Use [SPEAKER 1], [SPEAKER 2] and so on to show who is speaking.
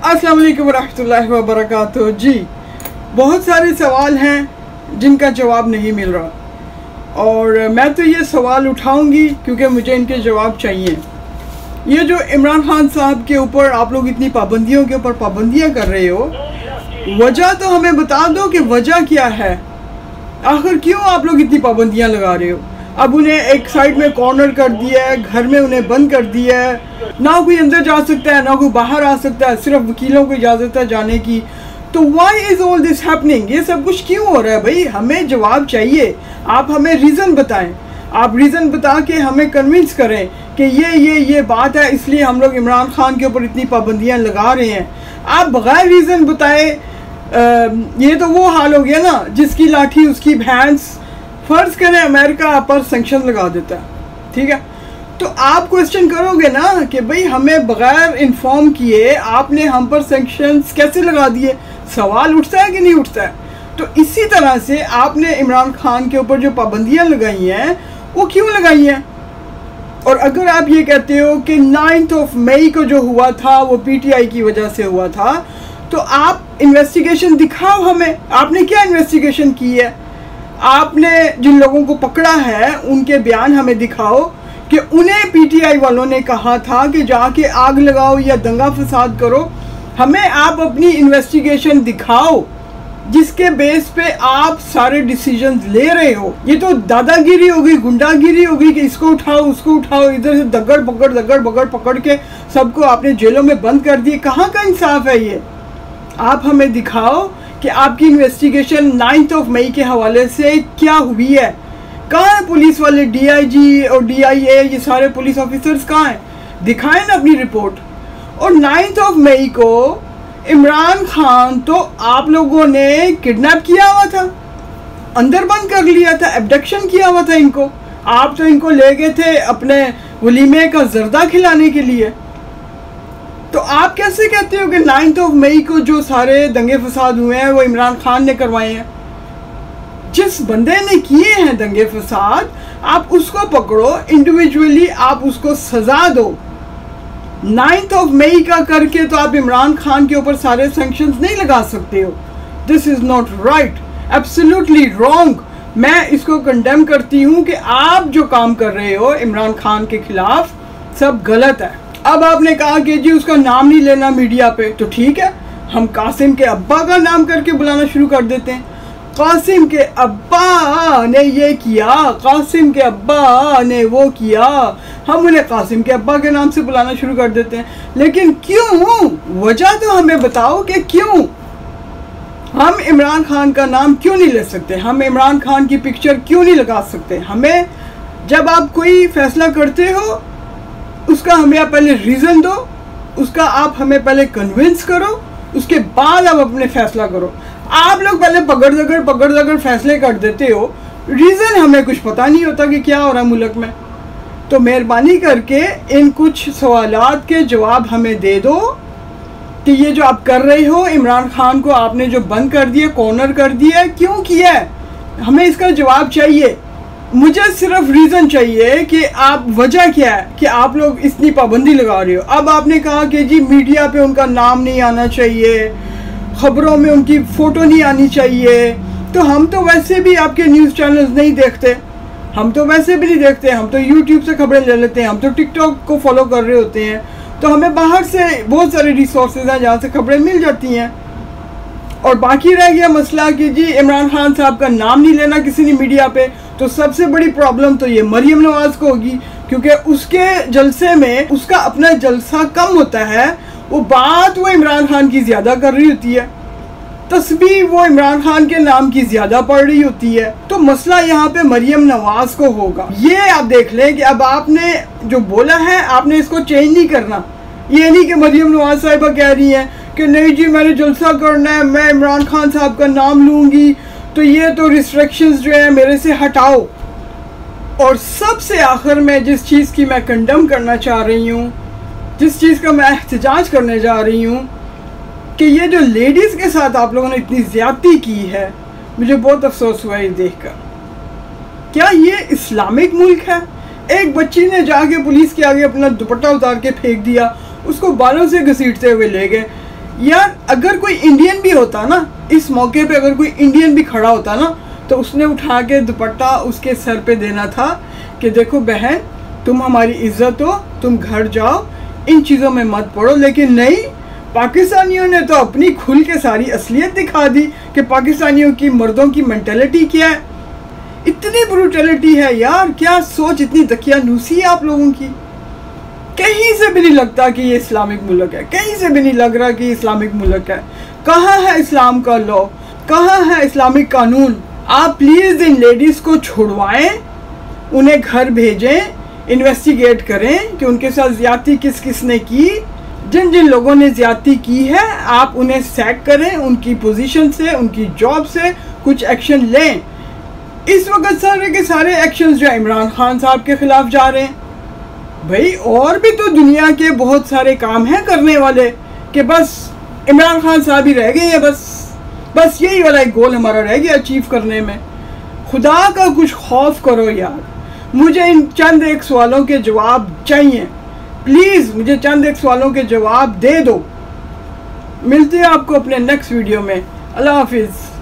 [SPEAKER 1] अस्सलाम वालेकुम रहमतुल्लाहि व बरकातुहू। जी, बहुत सारे सवाल हैं जिनका जवाब नहीं मिल रहा और मैं तो ये सवाल उठाऊंगी क्योंकि मुझे इनके जवाब चाहिए। ये जो इमरान खान साहब के ऊपर आप लोग इतनी पाबंदियों के ऊपर पाबंदियां कर रहे हो, वजह तो हमें बता दो कि वजह क्या है। आखिर क्यों आप लोग इतनी पाबंदियां लगा रहे हो? अब उन्हें एक साइड में कॉर्नर कर दिया है, घर में उन्हें बंद कर दिया है, ना कोई अंदर जा सकता है ना कोई बाहर आ सकता है, सिर्फ वकीलों को इजाज़त है जाने की। तो why is all this happening? ये सब कुछ क्यों हो रहा है भाई? हमें जवाब चाहिए। आप हमें रीज़न बताएं, आप रीज़न बता के हमें कन्विंस करें कि ये बात है, इसलिए हम लोग इमरान खान के ऊपर इतनी पाबंदियाँ लगा रहे हैं। आप बगैर रीज़न बताए ये तो वो हाल हो गया ना जिसकी लाठी उसकी भैंस। फ़र्ज़ करें अमेरिका पर सैंक्शन लगा देता है, ठीक है, तो आप क्वेश्चन करोगे ना कि भाई हमें बग़ैर इन्फॉर्म किए आपने हम पर सैंक्शंस कैसे लगा दिए? सवाल उठता है कि नहीं उठता है? तो इसी तरह से आपने इमरान खान के ऊपर जो पाबंदियां लगाई हैं वो क्यों लगाई हैं? और अगर आप ये कहते हो कि 9 मई को जो हुआ था वो पीटीआई की वजह से हुआ था, तो आप इन्वेस्टिगेशन दिखाओ हमें। आपने क्या इन्वेस्टिगेशन की है? आपने जिन लोगों को पकड़ा है उनके बयान हमें दिखाओ कि उन्हें पीटीआई वालों ने कहा था कि जाके आग लगाओ या दंगा फसाद करो। हमें आप अपनी इन्वेस्टिगेशन दिखाओ जिसके बेस पे आप सारे डिसीजंस ले रहे हो। ये तो दादागिरी होगी, गुंडागिरी होगी कि इसको उठाओ उसको उठाओ, इधर से दगड़ बगड़ पकड़ के सबको आपने जेलों में बंद कर दिए। कहाँ का इंसाफ है ये? आप हमें दिखाओ कि आपकी इन्वेस्टिगेशन 9 मई के हवाले से क्या हुई है। कहाँ है पुलिस वाले, डीआईजी और डीआईए, ये सारे पुलिस ऑफिसर्स कहाँ हैं? दिखाएं ना अपनी रिपोर्ट। और 9 मई को इमरान खान तो आप लोगों ने किडनैप किया हुआ था, अंदर बंद कर लिया था, एब्डक्शन किया हुआ था इनको। आप तो इनको ले गए थे अपने वलीमे का जर्दा खिलाने के लिए। तो आप कैसे कहते हो कि 9 मई को जो सारे दंगे फसाद हुए हैं वो इमरान खान ने करवाए हैं? जिस बंदे ने किए हैं दंगे फसाद, आप उसको पकड़ो इंडिविजुअली, आप उसको सजा दो। 9 मई का करके तो आप इमरान खान के ऊपर सारे सैंक्शंस नहीं लगा सकते हो। This is not right, absolutely wrong. मैं इसको कंडेम करती हूँ कि आप जो काम कर रहे हो इमरान खान के खिलाफ सब गलत है। अब आपने कहा कि जी उसका नाम नहीं लेना मीडिया पे, तो ठीक है, हम कासिम के अब्बा का नाम करके बुलाना शुरू कर देते हैं। कासिम के अब्बा ने ये किया, कासिम के अब्बा ने वो किया, हम उन्हें कासिम के अब्बा के नाम से बुलाना शुरू कर देते हैं। लेकिन क्यों? वजह तो हमें बताओ कि क्यों हम इमरान खान का नाम क्यों नहीं ले सकते? हम इमरान खान की पिक्चर क्यों नहीं लगा सकते? हमें जब आप कोई फैसला करते हो उसका हमें आप पहले रीज़न दो, उसका आप हमें पहले कन्विंस करो, उसके बाद आप अपने फैसला करो। आप लोग पहले पकड़ दगड़ फैसले कर देते हो, रीज़न हमें कुछ पता नहीं होता कि क्या हो रहा है मुल्क में। तो मेहरबानी करके इन कुछ सवालात के जवाब हमें दे दो कि ये जो आप कर रहे हो, इमरान खान को आपने जो बंद कर दिया, कॉर्नर कर दिया, क्यों किया है? हमें इसका जवाब चाहिए। मुझे सिर्फ रीज़न चाहिए कि आप वजह क्या है कि आप लोग इतनी पाबंदी लगा रहे हो। अब आपने कहा कि जी मीडिया पे उनका नाम नहीं आना चाहिए, ख़बरों में उनकी फ़ोटो नहीं आनी चाहिए। तो हम तो वैसे भी आपके न्यूज़ चैनल्स नहीं देखते, हम तो वैसे भी नहीं देखते, हम तो यूट्यूब से खबरें ले लेते हैं, हम तो टिकटॉक को फॉलो कर रहे होते हैं। तो हमें बाहर से बहुत सारे रिसोर्सेज हैं जहाँ से खबरें मिल जाती हैं। और बाकी रह गया मसला कि जी इमरान खान साहब का नाम नहीं लेना किसी ने मीडिया पे, तो सबसे बड़ी प्रॉब्लम तो ये मरियम नवाज़ को होगी, क्योंकि उसके जलसे में उसका अपना जलसा कम होता है, वो बात वो इमरान खान की ज़्यादा कर रही होती है, तस्बीह वो इमरान खान के नाम की ज़्यादा पढ़ रही होती है। तो मसला यहाँ पे मरियम नवाज़ को होगा। ये आप देख लें कि अब आपने जो बोला है आपने इसको चेंज नहीं करना। ये नहीं कि मरियम नवाज़ साहिबा कह रही हैं कि नहीं जी मैंने जलसा करना है, मैं इमरान खान साहब का नाम लूँगी, तो ये तो रिस्ट्रिक्शंस जो है मेरे से हटाओ। और सबसे आखिर में जिस चीज़ की मैं कंडम करना चाह रही हूँ, जिस चीज़ का मैं एहतजाज करने जा रही हूँ कि ये जो लेडीज़ के साथ आप लोगों ने इतनी ज़्यादती की है, मुझे बहुत अफसोस हुआ ये देखकर। क्या ये इस्लामिक मुल्क है? एक बच्ची ने जाके पुलिस के आगे अपना दुपट्टा उतार के फेंक दिया, उसको बालों से घसीटते हुए ले गए। यार अगर कोई इंडियन भी होता ना, इस मौके पे अगर कोई इंडियन भी खड़ा होता ना, तो उसने उठा के दुपट्टा उसके सर पे देना था कि देखो बहन, तुम हमारी इज्जत हो, तुम घर जाओ, इन चीज़ों में मत पड़ो। लेकिन नहीं, पाकिस्तानियों ने तो अपनी खुल के सारी असलियत दिखा दी कि पाकिस्तानियों की मर्दों की मेंटेलिटी क्या है। इतनी ब्रूटलिटी है यार, क्या सोच, इतनी दकियानूसी है आप लोगों की। कहीं से भी नहीं लगता कि ये इस्लामिक मुल्क है, कहीं से भी नहीं लग रहा कि इस्लामिक मुल्क है। कहाँ है इस्लाम का लॉ, कहाँ है इस्लामिक कानून। आप प्लीज़ इन लेडीज़ को छुड़वाएं, उन्हें घर भेजें, इन्वेस्टिगेट करें कि उनके साथ ज़्यादती किस किस ने की। जिन जिन लोगों ने ज़्यादती की है आप उन्हें सैक करें, उनकी पोजीशन से, उनकी जॉब से कुछ एक्शन लें। इस वक्त सारे के सारे एक्शंस जो इमरान खान साहब के ख़िलाफ़ जा रहे हैं, भाई और भी तो दुनिया के बहुत सारे काम हैं करने वाले, कि बस इमरान खान साहब ही रह गए हैं, बस यही वाला एक गोल हमारा रह गया अचीव करने में। खुदा का कुछ खौफ करो यार। मुझे इन चंद एक सवालों के जवाब चाहिए, प्लीज़ मुझे चंद एक सवालों के जवाब दे दो। मिलते हैं आपको अपने नेक्स्ट वीडियो में। अल्लाह हाफिज़।